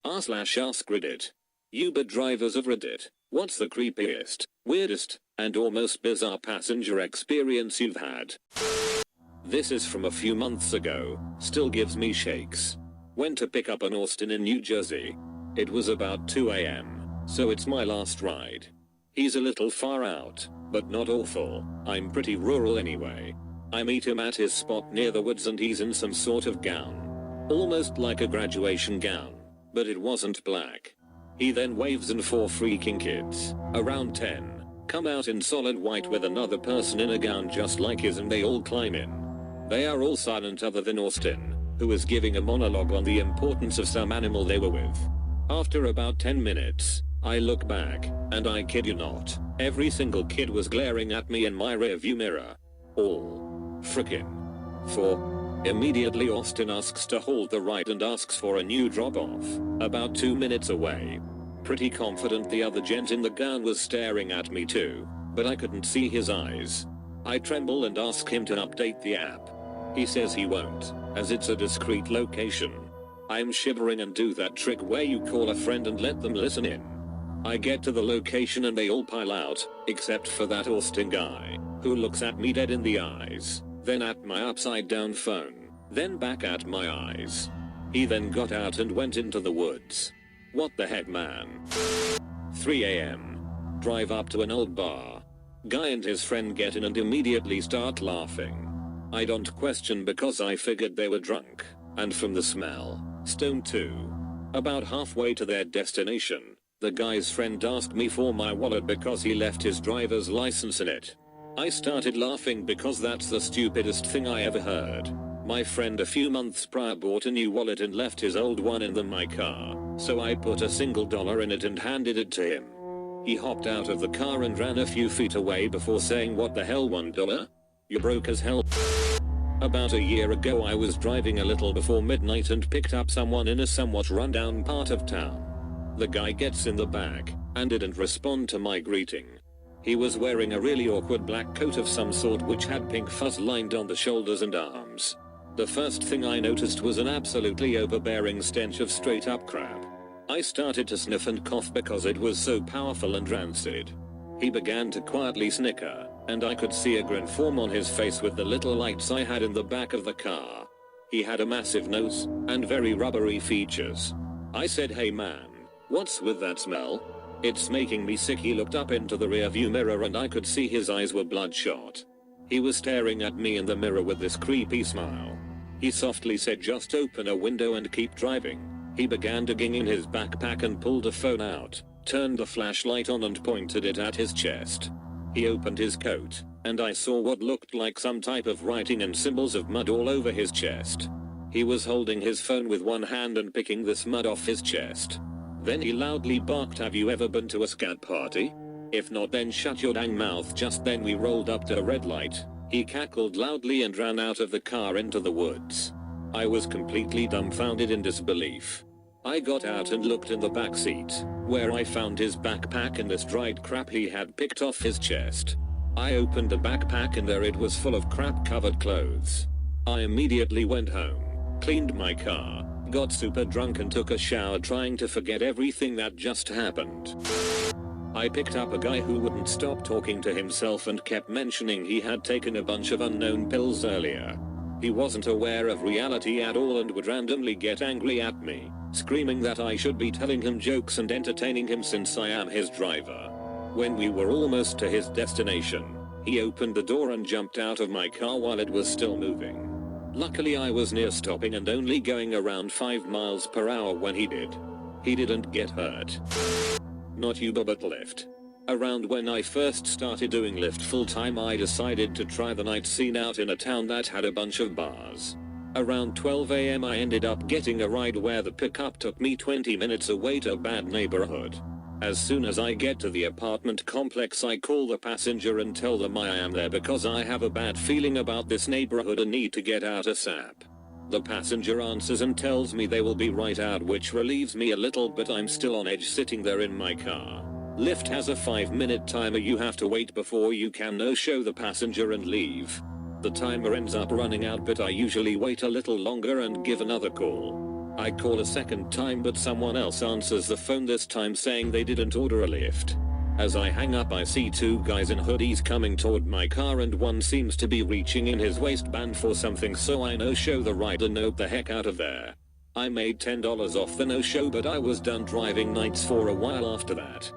r/AskReddit. Uber drivers of Reddit, what's the creepiest, weirdest, and or most bizarre passenger experience you've had? This is from a few months ago, still gives me shakes. Went to pick up an Austin in New Jersey. It was about 2 AM, so it's my last ride. He's a little far out, but not awful. I'm pretty rural anyway. I meet him at his spot near the woods and he's in some sort of gown. Almost like a graduation gown, but it wasn't black. He then waves and 4 freaking kids, around 10, come out in solid white with another person in a gown just like his and they all climb in. They are all silent other than Austin, who is giving a monologue on the importance of some animal they were with. After about 10 minutes, I look back, and I kid you not, every single kid was glaring at me in my rearview mirror. All frickin' 4. Immediately Austin asks to hold the ride and asks for a new drop-off, about 2 minutes away. Pretty confident the other gent in the gown was staring at me too, but I couldn't see his eyes. I tremble and ask him to update the app. He says he won't, as it's a discreet location. I'm shivering and do that trick where you call a friend and let them listen in. I get to the location and they all pile out, except for that Austin guy, who looks at me dead in the eyes, then at my upside down phone, then back at my eyes. He then got out and went into the woods. What the heck, man? 3 AM. Drive up to an old bar. Guy and his friend get in and immediately start laughing. I don't question because I figured they were drunk, and from the smell, stoned too. About halfway to their destination, the guy's friend asked me for my wallet because he left his driver's license in it. I started laughing because that's the stupidest thing I ever heard. My friend a few months prior bought a new wallet and left his old one in my car, so I put a single dollar in it and handed it to him. He hopped out of the car and ran a few feet away before saying, "What the hell, $1? You're broke as hell." About a year ago I was driving a little before midnight and picked up someone in a somewhat rundown part of town. The guy gets in the back, and didn't respond to my greeting. He was wearing a really awkward black coat of some sort which had pink fuzz lined on the shoulders and arms. The first thing I noticed was an absolutely overbearing stench of straight up crap. I started to sniff and cough because it was so powerful and rancid. He began to quietly snicker, and I could see a grin form on his face with the little lights I had in the back of the car. He had a massive nose, and very rubbery features. I said, "Hey man, what's with that smell? It's making me sick." He looked up into the rearview mirror and I could see his eyes were bloodshot. He was staring at me in the mirror with this creepy smile. He softly said, "Just open a window and keep driving." He began digging in his backpack and pulled a phone out, turned the flashlight on and pointed it at his chest. He opened his coat, and I saw what looked like some type of writing and symbols of mud all over his chest. He was holding his phone with one hand and picking this mud off his chest. Then he loudly barked, "Have you ever been to a scat party? If not, then shut your dang mouth." Just then we rolled up to a red light. He cackled loudly and ran out of the car into the woods. I was completely dumbfounded in disbelief. I got out and looked in the back seat, where I found his backpack and this dried crap he had picked off his chest. I opened the backpack and there it was full of crap-covered clothes. I immediately went home, cleaned my car, got super drunk and took a shower trying to forget everything that just happened. I picked up a guy who wouldn't stop talking to himself and kept mentioning he had taken a bunch of unknown pills earlier. He wasn't aware of reality at all and would randomly get angry at me, screaming that I should be telling him jokes and entertaining him since I am his driver. When we were almost to his destination, he opened the door and jumped out of my car while it was still moving. Luckily I was near stopping and only going around 5 miles per hour when he did. He didn't get hurt. Not Uber but Lyft. Around when I first started doing Lyft full time I decided to try the night scene out in a town that had a bunch of bars. Around 12 AM I ended up getting a ride where the pickup took me 20 minutes away to a bad neighborhood. As soon as I get to the apartment complex I call the passenger and tell them I am there because I have a bad feeling about this neighborhood and need to get out ASAP. The passenger answers and tells me they will be right out, which relieves me a little, but I'm still on edge sitting there in my car. Lyft has a 5-minute timer you have to wait before you can no-show the passenger and leave. The timer ends up running out, but I usually wait a little longer and give another call. I call a second time, but someone else answers the phone, this time saying they didn't order a lift. As I hang up, I see two guys in hoodies coming toward my car, and one seems to be reaching in his waistband for something, so I no-show the ride and nope the heck out of there. I made $10 off the no-show, but I was done driving nights for a while after that.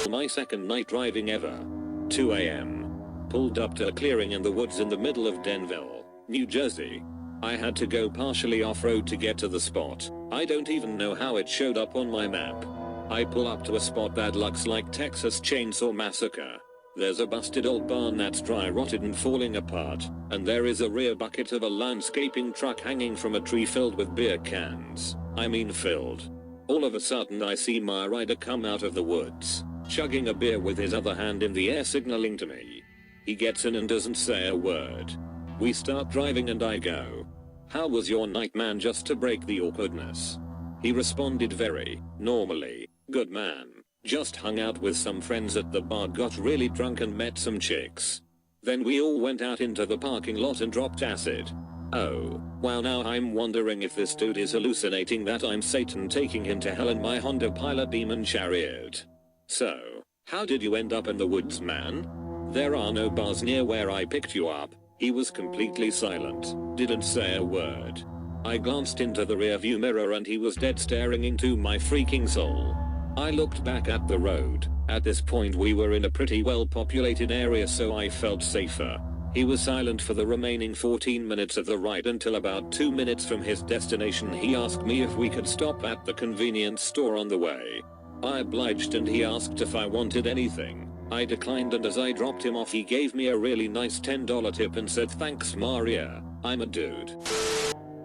My second night driving ever. 2 AM. Pulled up to a clearing in the woods in the middle of Denville, New Jersey. I had to go partially off-road to get to the spot. I don't even know how it showed up on my map. I pull up to a spot that looks like Texas Chainsaw Massacre. There's a busted old barn that's dry rotted and falling apart, and there is a rear bucket of a landscaping truck hanging from a tree filled with beer cans. I mean filled. All of a sudden I see my rider come out of the woods, chugging a beer with his other hand in the air, signaling to me. He gets in and doesn't say a word. We start driving and I go, "How was your night, man?" just to break the awkwardness. He responded very normally, "Good, man. Just hung out with some friends at the bar, got really drunk and met some chicks. Then we all went out into the parking lot and dropped acid." Oh, wow, now I'm wondering if this dude is hallucinating that I'm Satan taking him to hell in my Honda Pilot demon chariot. So, how did you end up in the woods, man? There are no bars near where I picked you up. He was completely silent, didn't say a word. I glanced into the rearview mirror and he was dead staring into my freaking soul. I looked back at the road. At this point we were in a pretty well-populated area, so I felt safer. He was silent for the remaining 14 minutes of the ride until about 2 minutes from his destination he asked me if we could stop at the convenience store on the way. I obliged and he asked if I wanted anything. I declined, and as I dropped him off he gave me a really nice $10 tip and said, "Thanks Maria, I'm a dude."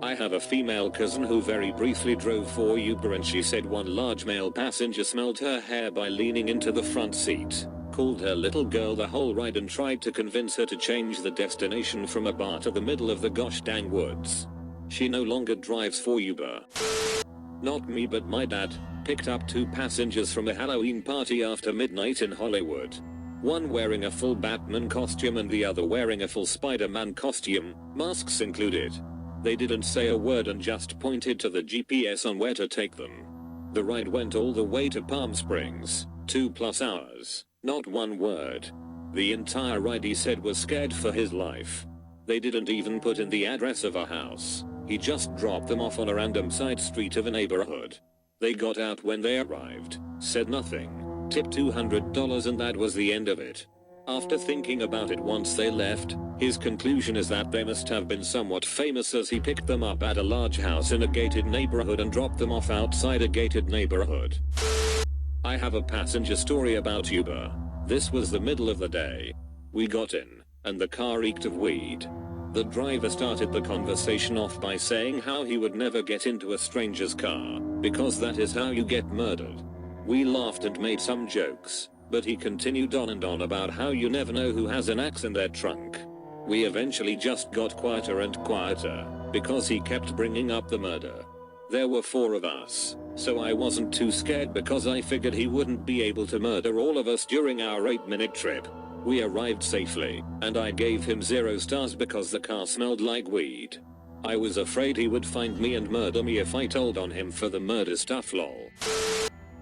I have a female cousin who very briefly drove for Uber, and she said one large male passenger smelled her hair by leaning into the front seat, called her little girl the whole ride and tried to convince her to change the destination from a bar to the middle of the gosh dang woods. She no longer drives for Uber. Not me, but my dad picked up two passengers from a Halloween party after midnight in Hollywood. One wearing a full Batman costume and the other wearing a full Spider-Man costume, masks included. They didn't say a word and just pointed to the GPS on where to take them. The ride went all the way to Palm Springs, 2+ hours, not one word. The entire ride he said was scared for his life. They didn't even put in the address of a house. He just dropped them off on a random side street of a neighborhood. They got out when they arrived, said nothing, tipped $200, and that was the end of it. After thinking about it once they left, his conclusion is that they must have been somewhat famous, as he picked them up at a large house in a gated neighborhood and dropped them off outside a gated neighborhood. I have a passenger story about Uber. This was the middle of the day. We got in, and the car reeked of weed. The driver started the conversation off by saying how he would never get into a stranger's car, because that is how you get murdered. We laughed and made some jokes, but he continued on and on about how you never know who has an axe in their trunk. We eventually just got quieter and quieter, because he kept bringing up the murder. There were 4 of us, so I wasn't too scared because I figured he wouldn't be able to murder all of us during our 8-minute trip. We arrived safely, and I gave him 0 stars because the car smelled like weed. I was afraid he would find me and murder me if I told on him for the murder stuff, lol.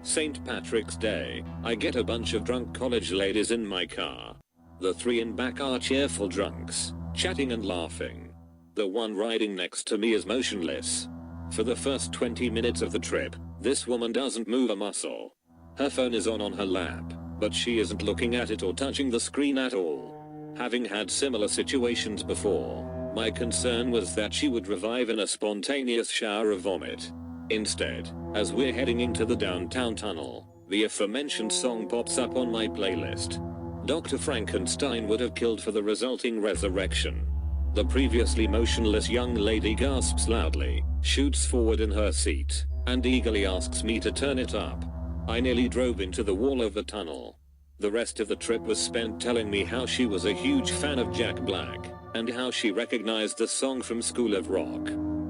St. Patrick's Day, I get a bunch of drunk college ladies in my car. The 3 in back are cheerful drunks, chatting and laughing. The one riding next to me is motionless. For the first 20 minutes of the trip, this woman doesn't move a muscle. Her phone is on her lap, but she isn't looking at it or touching the screen at all. Having had similar situations before, my concern was that she would revive in a spontaneous shower of vomit. Instead, as we're heading into the downtown tunnel, the aforementioned song pops up on my playlist. Dr. Frankenstein would have killed for the resulting resurrection. The previously motionless young lady gasps loudly, shoots forward in her seat, and eagerly asks me to turn it up. I nearly drove into the wall of the tunnel. The rest of the trip was spent telling me how she was a huge fan of Jack Black, and how she recognized the song from School of Rock.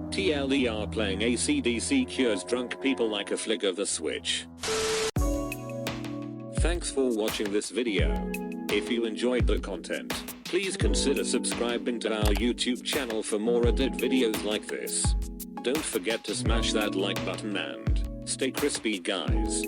TLDR, playing AC/DC cures drunk people like a flick of the switch. Thanks for watching this video. If you enjoyed the content, please consider subscribing to our YouTube channel for more edit videos like this. Don't forget to smash that like button and stay crispy, guys.